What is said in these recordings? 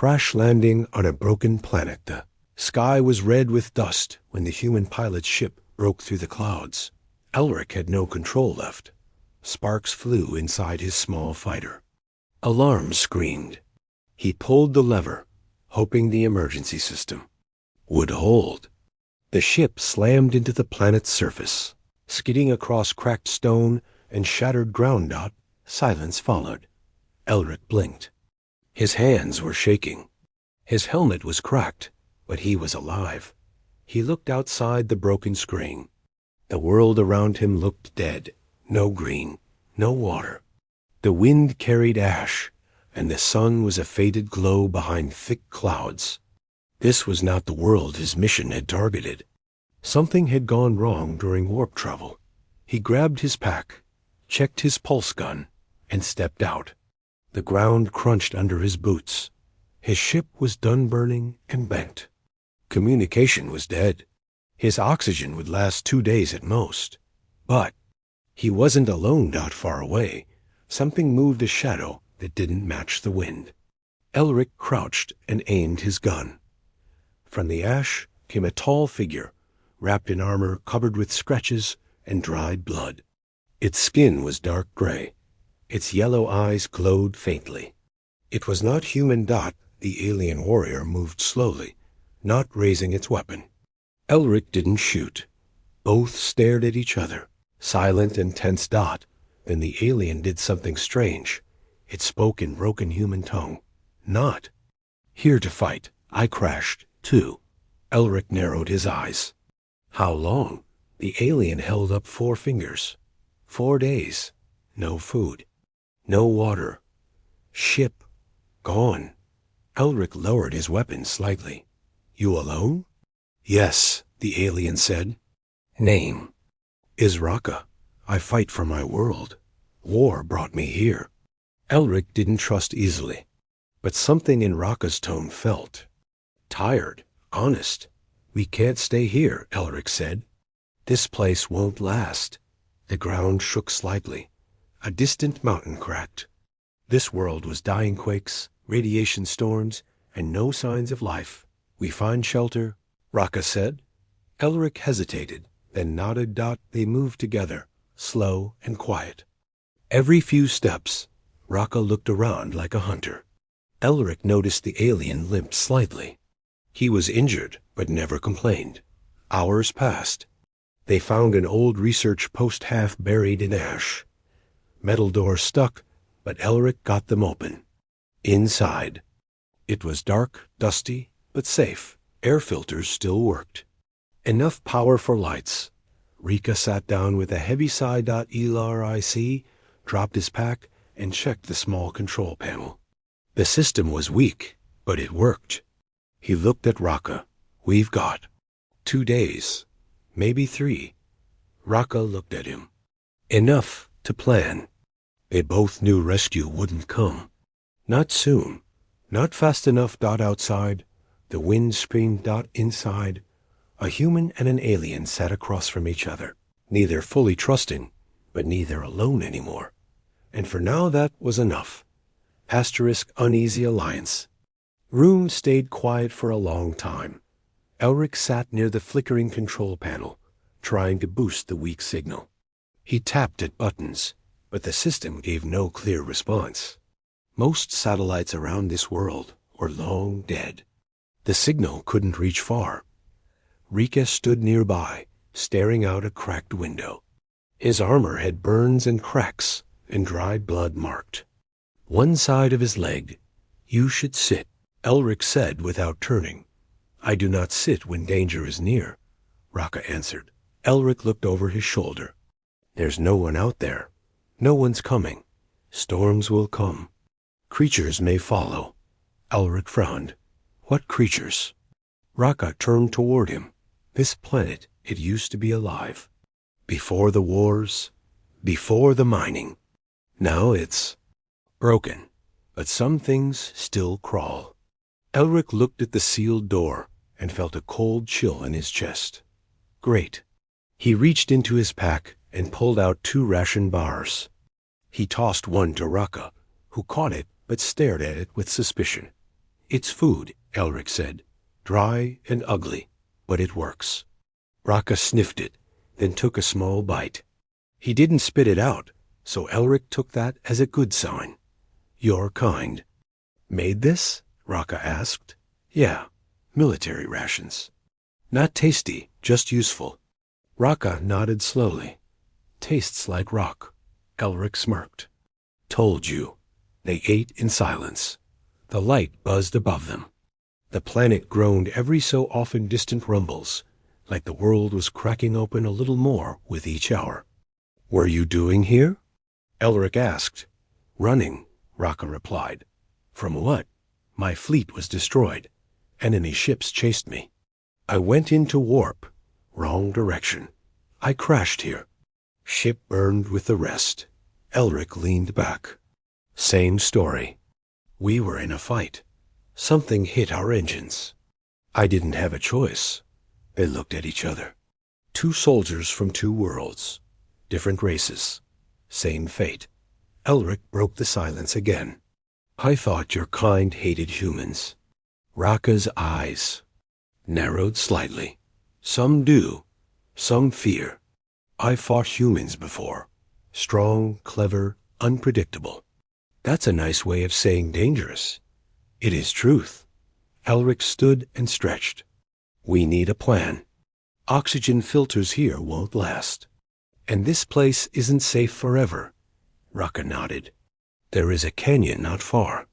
crash landing on a broken planet. The sky was red with dust when the human pilot's ship broke through the clouds. Elric had no control left. Sparks flew inside his small fighter. Alarms screamed. He pulled the lever, hoping the emergency system would hold. The ship slammed into the planet's surface, skidding across cracked stone and shattered ground. Silence followed. Elric blinked. His hands were shaking. His helmet was cracked, but he was alive. He looked outside the broken screen. The world around him looked dead. No green, no water. The wind carried ash, and the sun was a faded glow behind thick clouds. This was not the world his mission had targeted. Something had gone wrong during warp travel. He grabbed his pack, checked his pulse gun, and stepped out. The ground crunched under his boots. His ship was done burning and bent. Communication was dead. His oxygen would last 2 days at most. But he wasn't alone out far away. Something moved a shadow that didn't match the wind. Elric crouched and aimed his gun. From the ash came a tall figure, wrapped in armor covered with scratches and dried blood. Its skin was dark gray. Its yellow eyes glowed faintly. It was not human. The alien warrior moved slowly, not raising its weapon. Elric didn't shoot. Both stared at each other, silent and tense. Then the alien did something strange. It spoke in broken human tongue. Not here to fight. I crashed, too. Elric narrowed his eyes. How long? The alien held up 4 fingers. 4 days. No food. No water. Ship gone. Elric lowered his weapon slightly. You alone? Yes, the alien said. Name? Is Raka. I fight for my world. War brought me here. Elric didn't trust easily, but something in Raka's tone felt tired, honest. We can't stay here, Elric said. This place won't last. The ground shook slightly. A distant mountain cracked. This world was dying quakes, radiation storms, and no signs of life. We find shelter, Raka said. Elric hesitated, then nodded. They moved together, slow and quiet. Every few steps, Raka looked around like a hunter. Elric noticed the alien limped slightly. He was injured, but never complained. Hours passed. They found an old research post half buried in ash. Metal doors stuck, but Elric got them open. Inside. It was dark, dusty, but safe. Air filters still worked. Enough power for lights. Rika sat down with a heavy sigh. Elric dropped his pack and checked the small control panel. The system was weak, but it worked. He looked at Raka. We've got 2 days, maybe 3. Raka looked at him. Enough to plan. They both knew rescue wouldn't come. Not soon. Not fast enough. Outside, the wind screamed. Inside, a human and an alien sat across from each other, neither fully trusting, but neither alone anymore. And for now that was enough. Uneasy alliance. Room stayed quiet for a long time. Elric sat near the flickering control panel, trying to boost the weak signal. He tapped at buttons, but the system gave no clear response. Most satellites around this world were long dead. The signal couldn't reach far. Rika stood nearby, staring out a cracked window. His armor had burns and cracks, and dried blood marked one side of his leg. You should sit, Elric said without turning. I do not sit when danger is near, Raka answered. Elric looked over his shoulder. There's no one out there. No one's coming. Storms will come. Creatures may follow. Elric frowned. What creatures? Raka turned toward him. This planet, it used to be alive. Before the wars, before the mining. Now it's broken, but some things still crawl. Elric looked at the sealed door and felt a cold chill in his chest. Great. He reached into his pack and pulled out 2 ration bars. He tossed one to Raka, who caught it but stared at it with suspicion. It's food, Elric said. Dry and ugly, but it works. Raka sniffed it, then took a small bite. He didn't spit it out, so Elric took that as a good sign. You're kind. Made this? Raka asked. Yeah, military rations. Not tasty, just useful. Raka nodded slowly. Tastes like rock. Elric smirked. Told you. They ate in silence. The light buzzed above them. The planet groaned every so often distant rumbles, like the world was cracking open a little more with each hour. Were you doing here? Elric asked. Running, Raka replied. From what? My fleet was destroyed. Enemy ships chased me. I went into warp. Wrong direction. I crashed here. Ship burned with the rest. Elric leaned back. Same story. We were in a fight. Something hit our engines. I didn't have a choice. They looked at each other. Two soldiers from two worlds. Different races. Same fate. Elric broke the silence again. I thought your kind hated humans. Raka's eyes narrowed slightly. Some do. Some fear. I fought humans before. Strong, clever, unpredictable. That's a nice way of saying dangerous. It is truth. Elric stood and stretched. We need a plan. Oxygen filters here won't last. And this place isn't safe forever. Raka nodded. There is a canyon not far.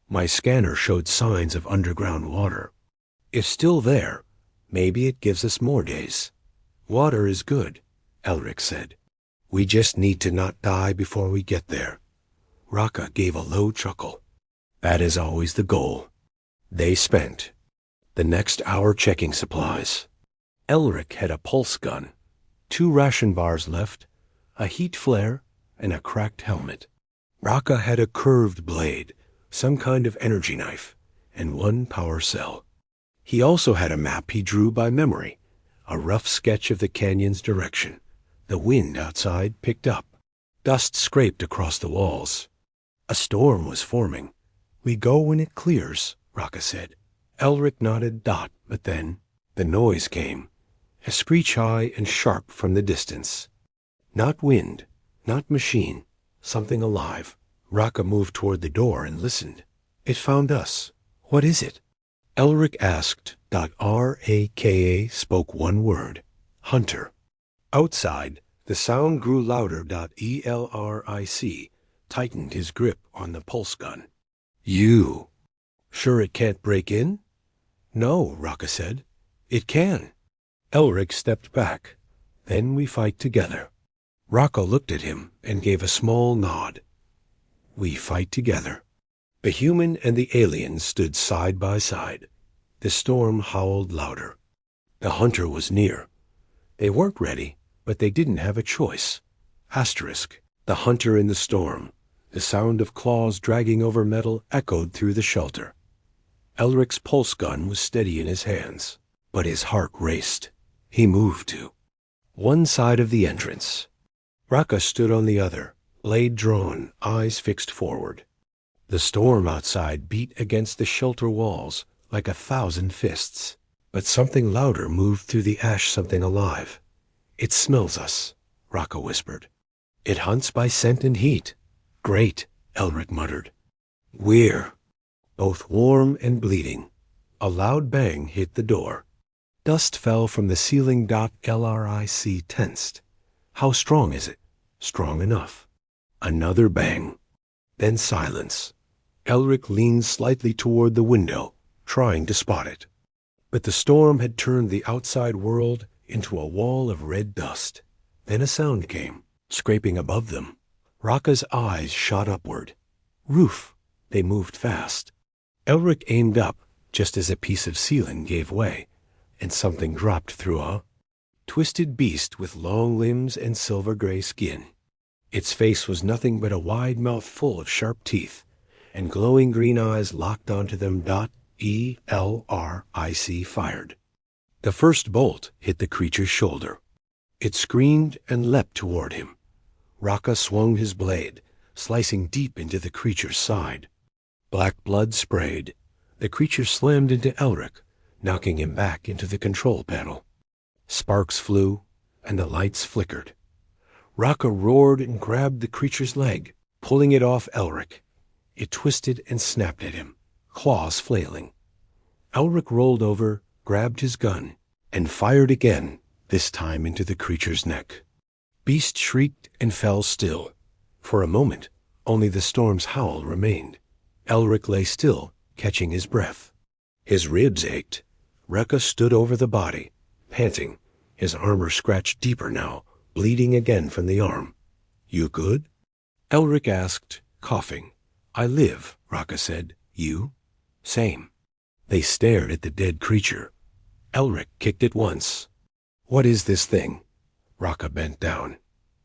My scanner showed signs of underground water. If still there, maybe it gives us more days. Water is good, Elric said. We just need to not die before we get there. Raka gave a low chuckle. That is always the goal. They spent the next hour checking supplies. Elric had a pulse gun, 2 ration bars left, a heat flare, and a cracked helmet. Raka had a curved blade, some kind of energy knife, and 1 power cell. He also had a map he drew by memory, a rough sketch of the canyon's direction. The wind outside picked up. Dust scraped across the walls. A storm was forming. We go when it clears, Raka said. Elric nodded but then the noise came, a screech high and sharp from the distance. Not wind, not machine, something alive. Raka moved toward the door and listened. It found us. What is it? Elric asked. Raka spoke 1 word. Hunter. Outside, the sound grew louder. Elric tightened his grip on the pulse gun. You. Sure it can't break in? No, Raka said. It can. Elric stepped back. Then we fight together. Raka looked at him and gave a small nod. We fight together. The human and the alien stood side by side. The storm howled louder. The hunter was near. They weren't ready, but they didn't have a choice. Asterisk. The hunter in the storm. The sound of claws dragging over metal echoed through the shelter. Elric's pulse gun was steady in his hands, but his heart raced. He moved to one side of the entrance. Raka stood on the other, blade drawn, eyes fixed forward. The storm outside beat against the shelter walls like 1,000 fists, but something louder moved through the ash, something alive. It smells us, Raka whispered. It hunts by scent and heat. Great, Elric muttered. We're both warm and bleeding. A loud bang hit the door. Dust fell from the ceiling. Elric tensed. How strong is it? Strong enough. Another bang. Then silence. Elric leaned slightly toward the window, trying to spot it. But the storm had turned the outside world into a wall of red dust. Then a sound came, scraping above them. Raka's eyes shot upward. Roof. They moved fast. Elric aimed up just as a piece of ceiling gave way, and something dropped through a twisted beast with long limbs and silver-gray skin. Its face was nothing but a wide mouth full of sharp teeth, and glowing green eyes locked onto them. Elric fired. The first bolt hit the creature's shoulder. It screamed and leapt toward him. Raka swung his blade, slicing deep into the creature's side. Black blood sprayed. The creature slammed into Elric, knocking him back into the control panel. Sparks flew, and the lights flickered. Raka roared and grabbed the creature's leg, pulling it off Elric. It twisted and snapped at him, claws flailing. Elric rolled over, grabbed his gun, and fired again, this time into the creature's neck. Beast shrieked and fell still. For a moment, only the storm's howl remained. Elric lay still, catching his breath. His ribs ached. Raka stood over the body, panting, his armor scratched deeper now, bleeding again from the arm. "You good?" Elric asked, coughing. "I live," Raka said. "You?" "Same." They stared at the dead creature. Elric kicked it once. "What is this thing?" Raka bent down.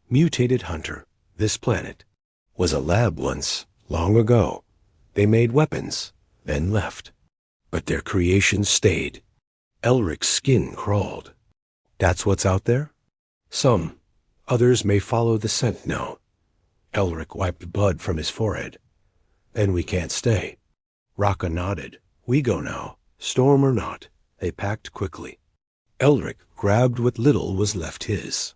"Mutated hunter. This planet. Was a lab once, long ago. They made weapons, then left. But their creation stayed." Elric's skin crawled. "That's what's out there?" "Some. Others may follow the scent now." Elric wiped blood from his forehead. "Then we can't stay." Raka nodded. "We go now, storm or not." They packed quickly. Elric grabbed what little was left his.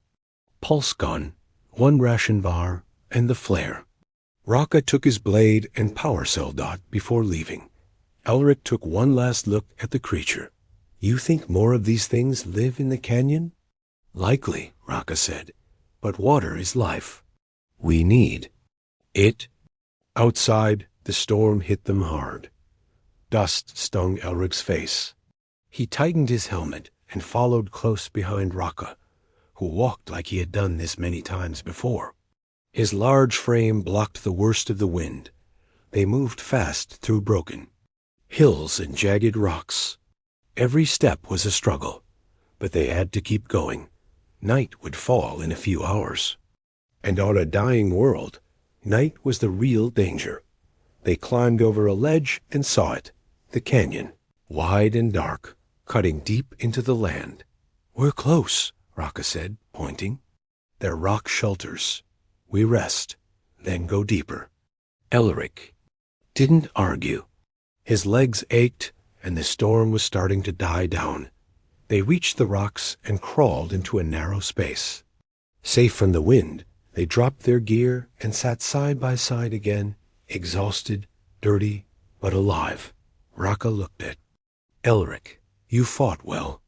Pulse gun, 1 ration bar, and the flare. Raka took his blade and power cell dot before leaving. Elric took one last look at the creature. "You think more of these things live in the canyon?" "Likely," Raka said. "But water is life. We need it." Outside, the storm hit them hard. Dust stung Elric's face. He tightened his helmet and followed close behind Raka, who walked like he had done this many times before. His large frame blocked the worst of the wind. They moved fast through broken hills and jagged rocks. Every step was a struggle, but they had to keep going. Night would fall in a few hours. And on a dying world, night was the real danger. They climbed over a ledge and saw it, the canyon, wide and dark, cutting deep into the land. "We're close," Raka said, pointing. "They're rock shelters. We rest, then go deeper." Elric didn't argue. His legs ached, and the storm was starting to die down. They reached the rocks and crawled into a narrow space. Safe from the wind, they dropped their gear and sat side by side again, exhausted, dirty, but alive. Raka looked at Elric. "You fought well."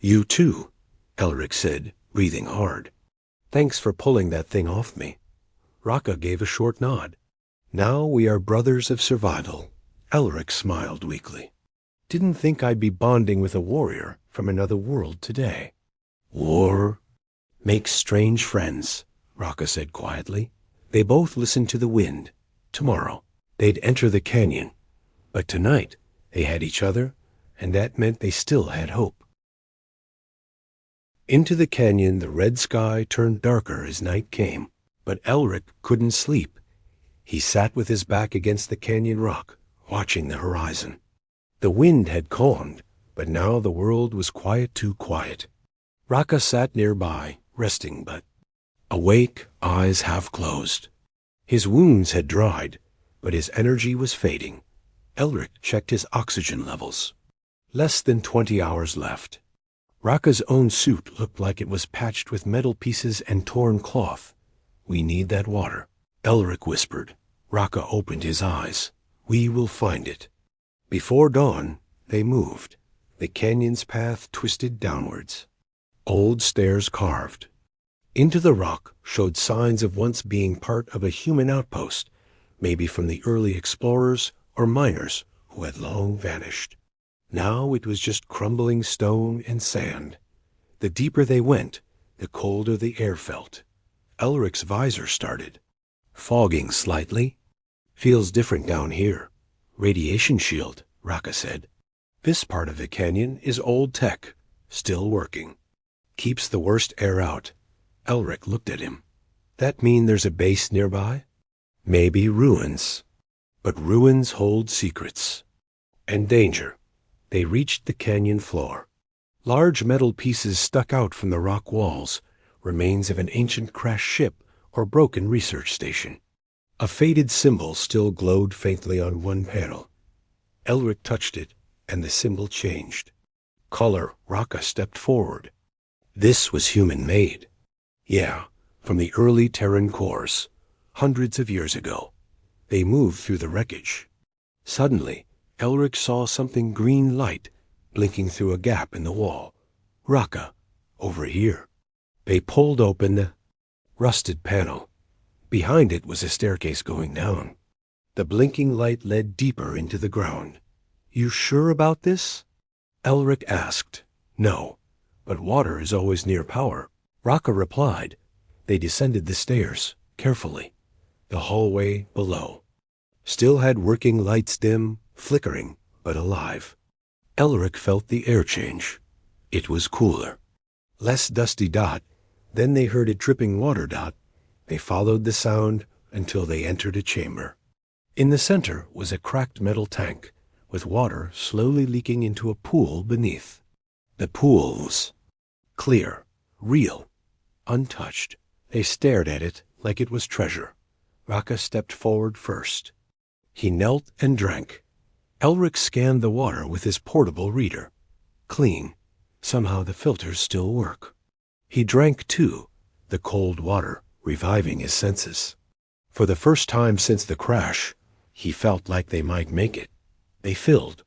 "You too," Elric said, breathing hard. "Thanks for pulling that thing off me." Raka gave a short nod. "Now we are brothers of survival." Elric smiled weakly. "Didn't think I'd be bonding with a warrior from another world today." "War makes strange friends," Raka said quietly. They both listened to the wind. Tomorrow, they'd enter the canyon. But tonight, they had each other, and that meant they still had hope. Into the canyon, the red sky turned darker as night came. But Elric couldn't sleep. He sat with his back against the canyon rock, watching the horizon. The wind had calmed, but now the world was quiet, too quiet. Raka sat nearby, resting but awake, eyes half closed. His wounds had dried, but his energy was fading. Elric checked his oxygen levels. Less than 20 hours left. Raka's own suit looked like it was patched with metal pieces and torn cloth. "We need that water," Elric whispered. Raka opened his eyes. "We will find it." Before dawn, they moved. The canyon's path twisted downwards. Old stairs carved into the rock showed signs of once being part of a human outpost, maybe from the early explorers or miners who had long vanished. Now it was just crumbling stone and sand. The deeper they went, the colder the air felt. Elric's visor started fogging slightly. "Feels different down here." "Radiation shield," Raka said. "This part of the canyon is old tech, still working. Keeps the worst air out." Elric looked at him. "That mean there's a base nearby?" "Maybe ruins. But ruins hold secrets. And danger." They reached the canyon floor. Large metal pieces stuck out from the rock walls, remains of an ancient crashed ship or broken research station. A faded symbol still glowed faintly on one panel. Elric touched it, and the symbol changed. Color, Raka stepped forward. This was human-made. Yeah, from the early Terran cores, hundreds of years ago. They moved through the wreckage. Suddenly, Elric saw something green light blinking through a gap in the wall. Raka, over here. They pulled open the rusted panel. Behind it was a staircase going down. The blinking light led deeper into the ground. You sure about this? Elric asked. No, but water is always near power. Raka replied. They descended the stairs, carefully. The hallway below still had working lights, dim, flickering, but alive. Elric felt the air change. It was cooler. Less dusty dot. Then they heard a dripping water dot. They followed the sound until they entered a chamber. In the center was a cracked metal tank, with water slowly leaking into a pool beneath. The pool was clear, real, untouched. They stared at it like it was treasure. Raka stepped forward first. He knelt and drank. Elric scanned the water with his portable reader. Clean. Somehow the filters still work. He drank too, the cold water reviving his senses. For the first time since the crash, he felt like they might make it. They filled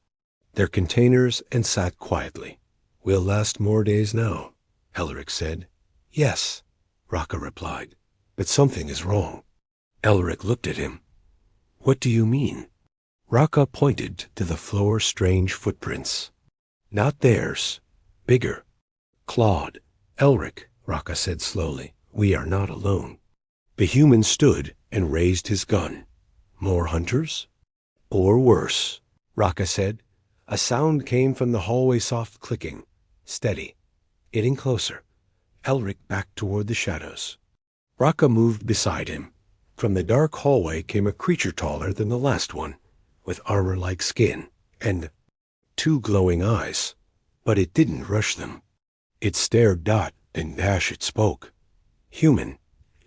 their containers and sat quietly. We'll last more days now, Elric said. Yes, Raka replied, but something is wrong. Elric looked at him. What do you mean? Raka pointed to the floor's strange footprints. Not theirs. Bigger. Clawed. Elric, Raka said slowly, we are not alone. The human stood and raised his gun. More hunters? Or worse, Raka said. A sound came from the hallway, soft clicking. Steady. Getting closer. Elric backed toward the shadows. Raka moved beside him. From the dark hallway came a creature taller than the last one, with armor-like skin and 2 glowing eyes. But it didn't rush them. It stared Dot, and Dash it spoke. Human.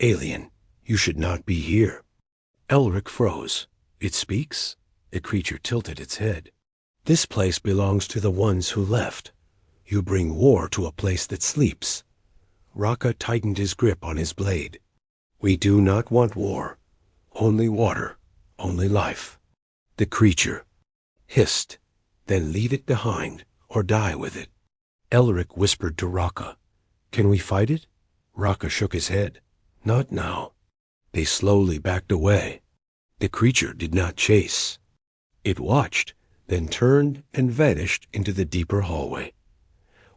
Alien. You should not be here. Elric froze. It speaks? The creature tilted its head. This place belongs to the ones who left. You bring war to a place that sleeps. Raka tightened his grip on his blade. We do not want war. Only water. Only life. The creature hissed. Then leave it behind, or die with it. Elric whispered to Raka. Can we fight it? Raka shook his head. Not now. They slowly backed away. The creature did not chase. It watched, then turned and vanished into the deeper hallway.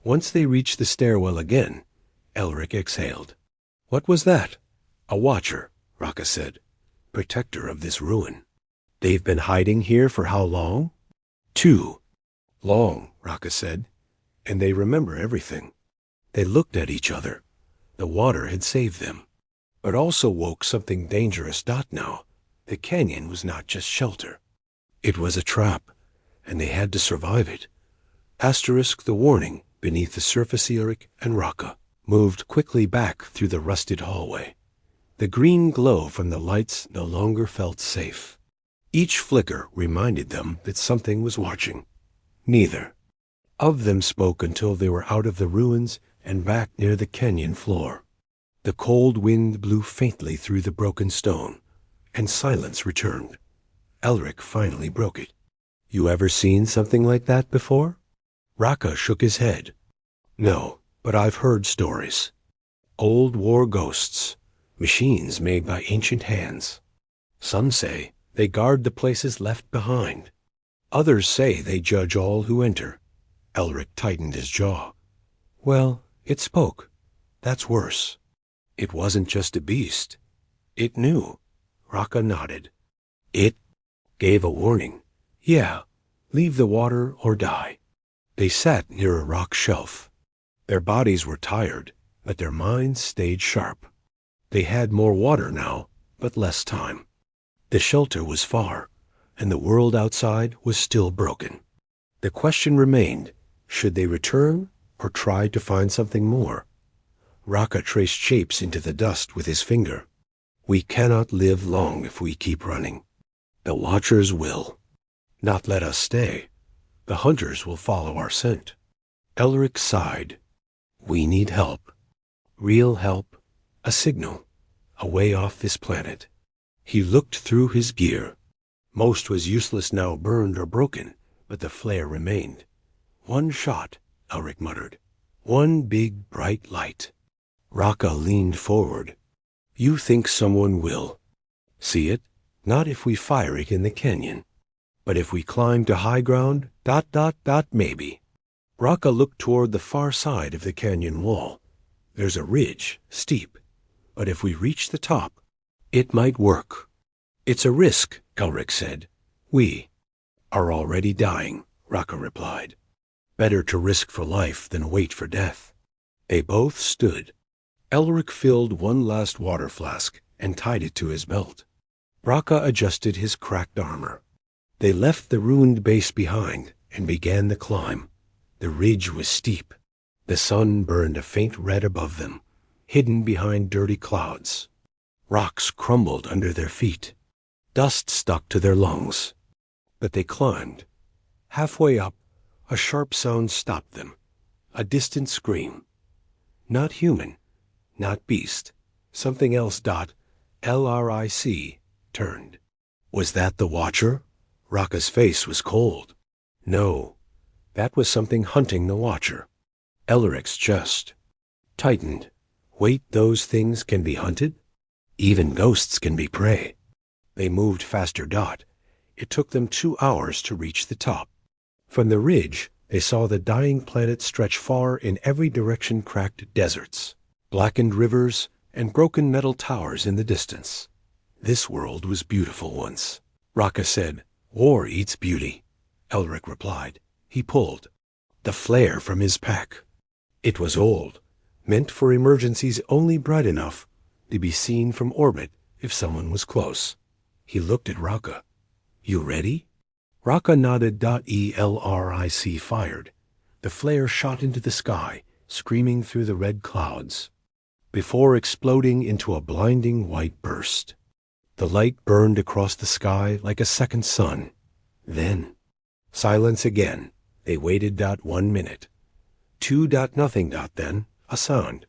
Once they reached the stairwell again, Elric exhaled. What was that? A watcher, Raka said. Protector of this ruin. They've been hiding here for how long? 2. Long, Raka said. And they remember everything. They looked at each other. The water had saved them, but also woke something dangerous. Now, the canyon was not just shelter. It was a trap, and they had to survive it. Asterisk the warning beneath the surface. Elric and Raka moved quickly back through the rusted hallway. The green glow from the lights no longer felt safe. Each flicker reminded them that something was watching. Neither of them spoke until they were out of the ruins and back near the canyon floor. The cold wind blew faintly through the broken stone, and silence returned. Elric finally broke it. You ever seen something like that before? Raka shook his head. No, but I've heard stories. Old war ghosts, machines made by ancient hands. Some say they guard the places left behind. Others say they judge all who enter. Elric tightened his jaw. Well, it spoke. That's worse. It wasn't just a beast. It knew. Raka nodded. It gave a warning. Yeah, leave the water or die. They sat near a rock shelf. Their bodies were tired, but their minds stayed sharp. They had more water now, but less time. The shelter was far, and the world outside was still broken. The question remained, should they return or try to find something more? Raka traced shapes into the dust with his finger. We cannot live long if we keep running. The Watchers will. Not let us stay. The hunters will follow our scent. Elric sighed. We need help. Real help. A signal. A way off this planet. He looked through his gear. Most was useless now, burned or broken, but the flare remained. One shot, Elric muttered. One big, bright light. Raka leaned forward. You think someone will. See it? Not if we fire it in the canyon. But if we climb to high ground, ... maybe. Raka looked toward the far side of the canyon wall. There's a ridge, steep. But if we reach the top, it might work. It's a risk, Elric said. We are already dying, Raka replied. Better to risk for life than wait for death. They both stood. Elric filled one last water flask and tied it to his belt. Raka adjusted his cracked armor. They left the ruined base behind and began the climb. The ridge was steep. The sun burned a faint red above them, hidden behind dirty clouds. Rocks crumbled under their feet. Dust stuck to their lungs. But they climbed. Halfway up, a sharp sound stopped them. A distant scream. Not human, not beast. Something else. LRIC turned. Was that the Watcher? Raka's face was cold. No, that was something hunting the Watcher. Elric's chest tightened. Wait, those things can be hunted? Even ghosts can be prey. They moved faster. It took them 2 hours to reach the top. From the ridge, they saw the dying planet stretch far in every direction, cracked deserts, blackened rivers, and broken metal towers in the distance. This world was beautiful once. Raka said, War eats beauty. Elric replied. He pulled the flare from his pack. It was old, meant for emergencies, only bright enough to be seen from orbit if someone was close. He looked at Raka. You ready? Raka nodded. ELRIC fired. The flare shot into the sky, screaming through the red clouds, before exploding into a blinding white burst. The light burned across the sky like a second sun. Then, silence again. They waited. 1 minute. 2. Nothing. Then, a sound.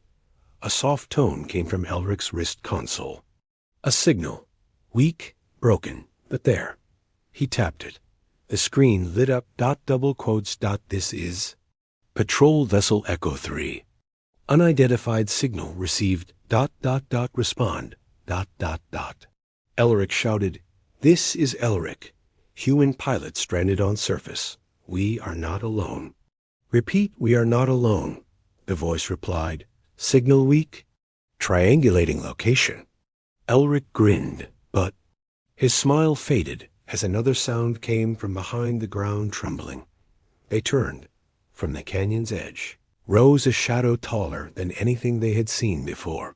A soft tone came from Elric's wrist console. A signal. Weak, broken, but there. He tapped it. The screen lit up. Double quotes. This is Patrol Vessel Echo 3. Unidentified signal received. Respond. Elric shouted, This is Elric. Human pilot stranded on surface. We are not alone. Repeat, we are not alone. The voice replied. Signal weak? Triangulating location. Elric grinned, but his smile faded as another sound came from behind the ground, trembling. They turned. From the canyon's edge rose a shadow taller than anything they had seen before.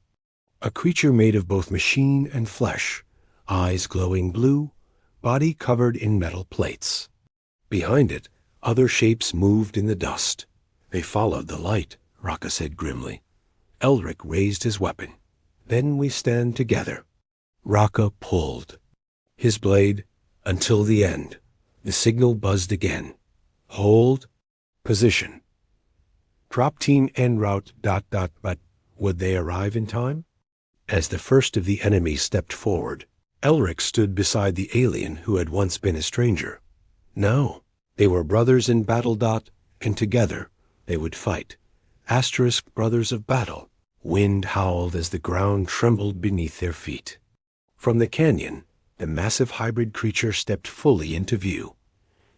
A creature made of both machine and flesh, eyes glowing blue, body covered in metal plates. Behind it, other shapes moved in the dust. They followed the light, Raka said grimly. Elric raised his weapon. Then we stand together. Raka pulled his blade until the end. The signal buzzed again. Hold. Position. Drop team en route. But would they arrive in time? As the first of the enemy stepped forward, Elric stood beside the alien who had once been a stranger. No, they were brothers in battle. And together they would fight. Brothers of battle. Wind howled as the ground trembled beneath their feet. From the canyon, the massive hybrid creature stepped fully into view.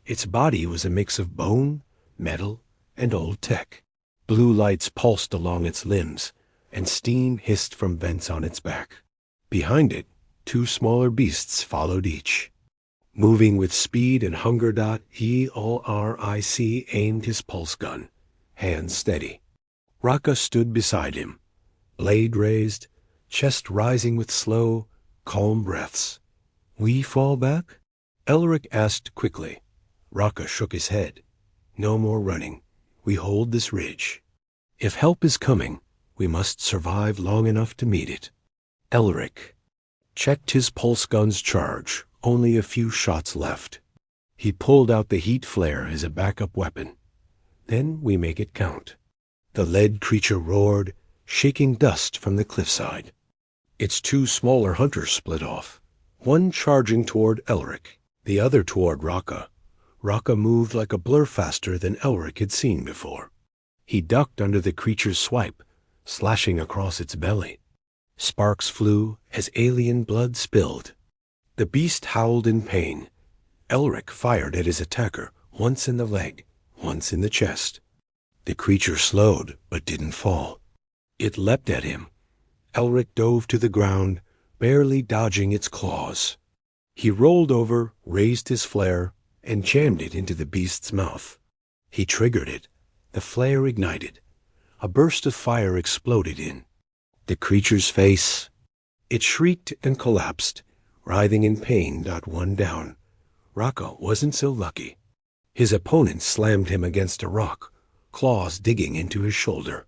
Its body was a mix of bone, metal, and old tech. Blue lights pulsed along its limbs, and steam hissed from vents on its back. Behind it, 2 smaller beasts followed each. Moving with speed and hunger. Elric aimed his pulse gun, hands steady. Raka stood beside him, blade raised, chest rising with slow, calm breaths. We fall back? Elric asked quickly. Raka shook his head. No more running. We hold this ridge. If help is coming, we must survive long enough to meet it. Elric checked his pulse gun's charge. Only a few shots left. He pulled out the heat flare as a backup weapon. Then we make it count. The lead creature roared, shaking dust from the cliffside. Its two smaller hunters split off, one charging toward Elric, the other toward Raka. Raka moved like a blur faster than Elric had seen before. He ducked under the creature's swipe, slashing across its belly. Sparks flew as alien blood spilled. The beast howled in pain. Elric fired at his attacker, once in the leg, once in the chest. The creature slowed, but didn't fall. It leapt at him. Elric dove to the ground, barely dodging its claws. He rolled over, raised his flare, and jammed it into the beast's mouth. He triggered it. The flare ignited. A burst of fire exploded in the creature's face. It shrieked and collapsed, writhing in pain, not one down. Raka wasn't so lucky. His opponent slammed him against a rock, claws digging into his shoulder.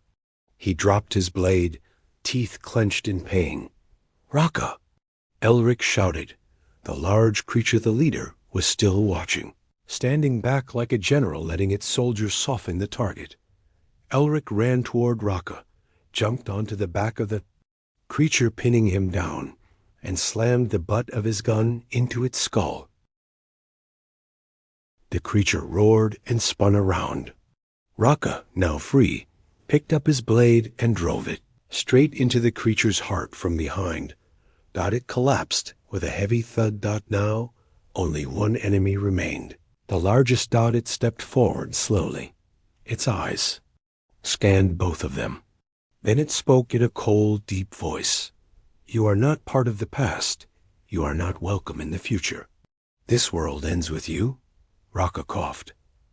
He dropped his blade, teeth clenched in pain. "Raka!" Elric shouted. The large creature, the leader, was still watching, standing back like a general letting its soldiers soften the target. Elric ran toward Raka, jumped onto the back of the creature, pinning him down, and slammed the butt of his gun into its skull. The creature roared and spun around. Raka, now free, picked up his blade and drove it straight into the creature's heart from behind. It collapsed with a heavy thud. Now, only one enemy remained. The largest it stepped forward slowly. Its eyes scanned both of them. Then it spoke in a cold, deep voice. "You are not part of the past. You are not welcome in the future. This world ends with you." Raka coughed.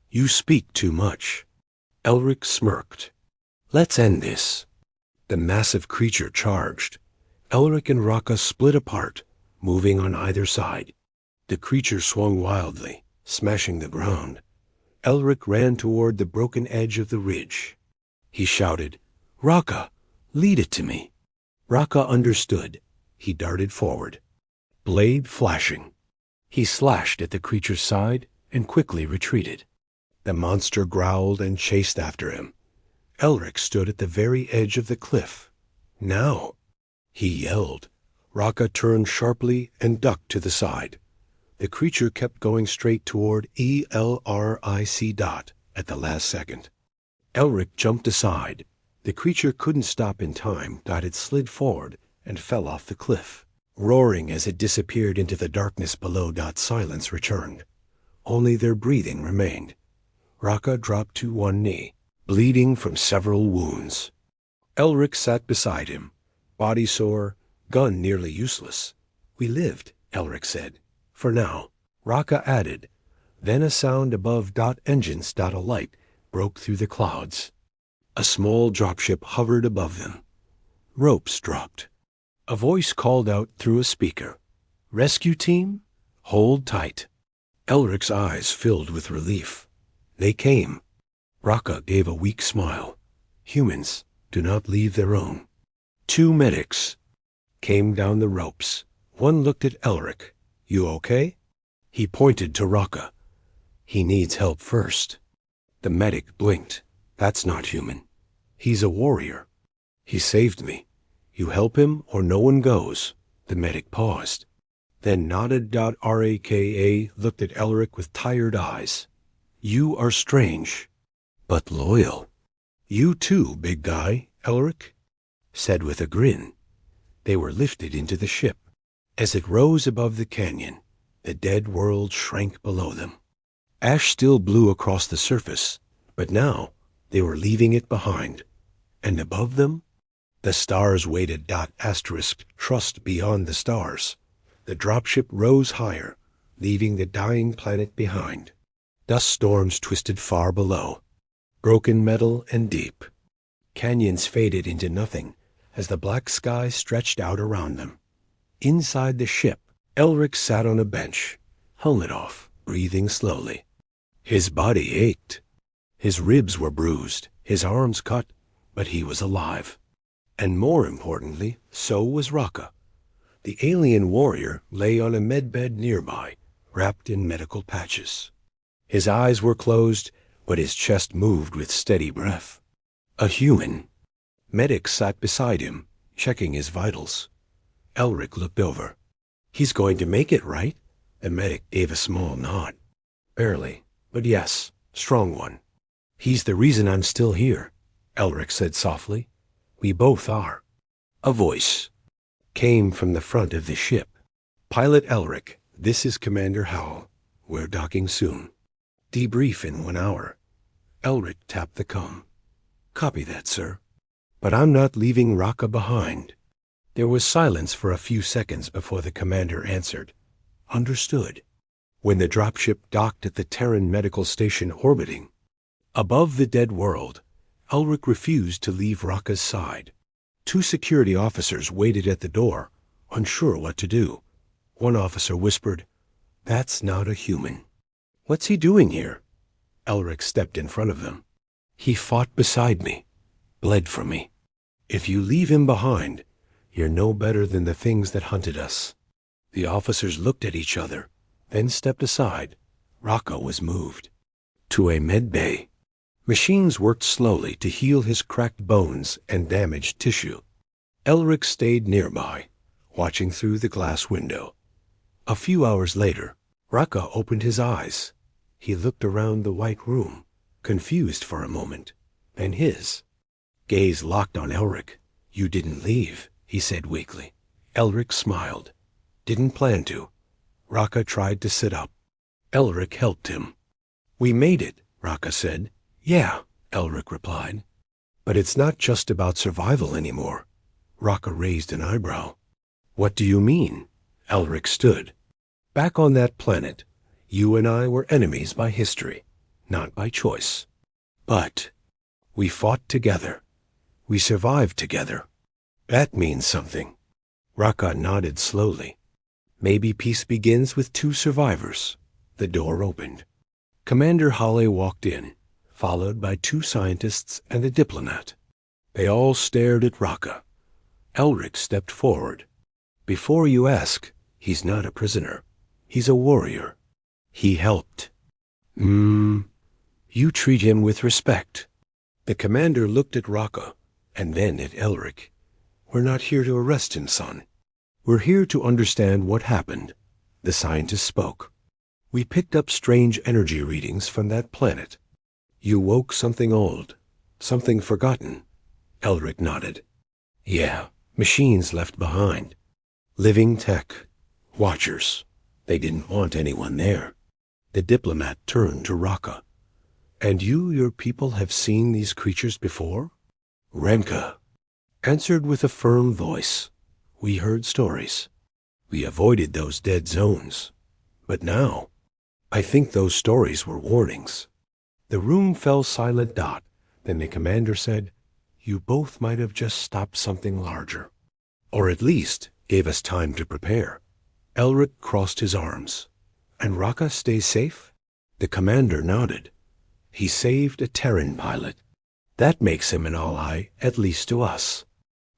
"You speak too much." Elric smirked. "Let's end this." The massive creature charged. Elric and Raka split apart, moving on either side. The creature swung wildly, smashing the ground. Elric ran toward the broken edge of the ridge. He shouted, "Raka, lead it to me." Raka understood. He darted forward, blade flashing. He slashed at the creature's side and quickly retreated. The monster growled and chased after him. Elric stood at the very edge of the cliff. "Now!" he yelled. Raka turned sharply and ducked to the side. The creature kept going straight toward Elric at the last second. Elric jumped aside. The creature couldn't stop in time. It slid forward and fell off the cliff, roaring as it disappeared into the darkness below. Silence returned. Only their breathing remained. Raka dropped to one knee, bleeding from several wounds. Elric sat beside him, body sore, gun nearly useless. "We lived," Elric said. "For now." Raka added. Then a sound above. Engines. A light broke through the clouds. A small dropship hovered above them. Ropes dropped. A voice called out through a speaker. "Rescue team? Hold tight." Elric's eyes filled with relief. They came. Raka gave a weak smile. Humans do not leave their own. Two medics came down the ropes. One looked at Elric. "You okay?" He pointed to Raka. "He needs help first." The medic blinked. "That's not human. He's a warrior. He saved me. You help him or no one goes." The medic paused, then nodded. Raka looked at Elric with tired eyes. "You are strange, but loyal." "You too, big guy," Elric said with a grin. They were lifted into the ship. As it rose above the canyon, the dead world shrank below them. Ash still blew across the surface, but now they were leaving it behind. And above them, the stars waited. Trust beyond the stars. The dropship rose higher, leaving the dying planet behind. Dust storms twisted far below, broken metal and deep. Canyons faded into nothing as the black sky stretched out around them. Inside the ship, Elric sat on a bench, helmet off, breathing slowly. His body ached. His ribs were bruised, his arms cut, but he was alive. And more importantly, so was Raka. The alien warrior lay on a medbed nearby, wrapped in medical patches. His eyes were closed, but his chest moved with steady breath. A human. Medic sat beside him, checking his vitals. Elric looked over. "He's going to make it, right?" The medic gave a small nod. "Barely, but yes, strong one." "He's the reason I'm still here," Elric said softly. "We both are." A voice came from the front of the ship. "Pilot Elric, this is Commander Howell. We're docking soon. Debrief in 1 hour." Elric tapped the comm. "Copy that, sir. But I'm not leaving Raka behind." There was silence for a few seconds before the commander answered. "Understood." When the dropship docked at the Terran medical station orbiting above the dead world, Elric refused to leave Raka's side. 2 security officers waited at the door, unsure what to do. One officer whispered, "That's not a human." "What's he doing here?" Elric stepped in front of them. "He fought beside me, bled for me. If you leave him behind, you're no better than the things that hunted us." The officers looked at each other, then stepped aside. Raka was moved to a med bay. Machines worked slowly to heal his cracked bones and damaged tissue. Elric stayed nearby, watching through the glass window. A few hours later, Raka opened his eyes. He looked around the white room, confused for a moment, then his gaze locked on Elric. "You didn't leave," he said weakly. Elric smiled. "Didn't plan to." Raka tried to sit up. Elric helped him. "We made it," Raka said. "Yeah," Elric replied. "But it's not just about survival anymore." Raka raised an eyebrow. "What do you mean?" Elric stood. "Back on that planet, you and I were enemies by history, not by choice. But we fought together. We survived together. That means something." Raka nodded slowly. "Maybe peace begins with 2 survivors." The door opened. Commander Halle walked in, followed by 2 scientists and a diplomat. They all stared at Raka. Elric stepped forward. "Before you ask, he's not a prisoner. He's a warrior. He helped." You treat him with respect." The commander looked at Raka, and then at Elric. "We're not here to arrest him, son. We're here to understand what happened." The scientist spoke. "We picked up strange energy readings from that planet. You woke something old, something forgotten." Elric nodded. "Yeah, machines left behind. Living tech. Watchers. They didn't want anyone there." The diplomat turned to Raka. "And your people have seen these creatures before?" Renka answered with a firm voice. "We heard stories. We avoided those dead zones. But now, I think those stories were warnings." The room fell silent. Then the commander said, "You both might have just stopped something larger. Or at least gave us time to prepare." Elric crossed his arms. "And Raka stays safe?" The commander nodded. "He saved a Terran pilot. That makes him an ally, at least to us."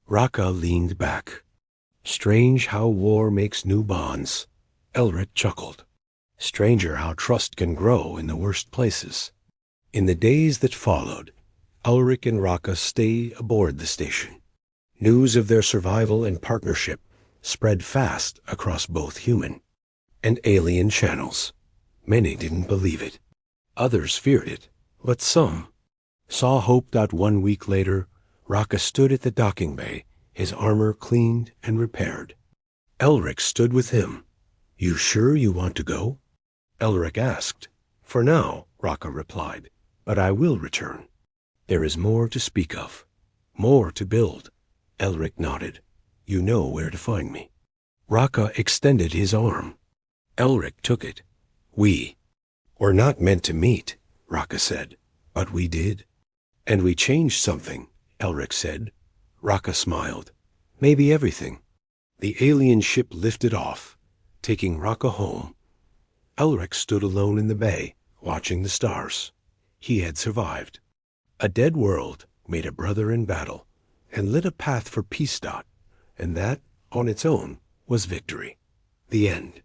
Raka leaned back. "Strange how war makes new bonds." Elric chuckled. "Stranger how trust can grow in the worst places." In the days that followed, Elric and Raka stayed aboard the station. News of their survival and partnership spread fast across both human and alien channels. Many didn't believe it. Others feared it, but some saw hope. 1 week later, Raka stood at the docking bay, his armor cleaned and repaired. Elric stood with him. "You sure you want to go?" Elric asked. "For now," Raka replied, "but I will return. There is more to speak of, more to build." Elric nodded. "You know where to find me." Raka extended his arm. Elric took it. "We were not meant to meet," Raka said, "but we did." "And we changed something," Elric said. Raka smiled. "Maybe everything." The alien ship lifted off, taking Raka home. Elric stood alone in the bay, watching the stars. He had survived. A dead world made a brother in battle, and lit a path for peace. And that, on its own, was victory. The end.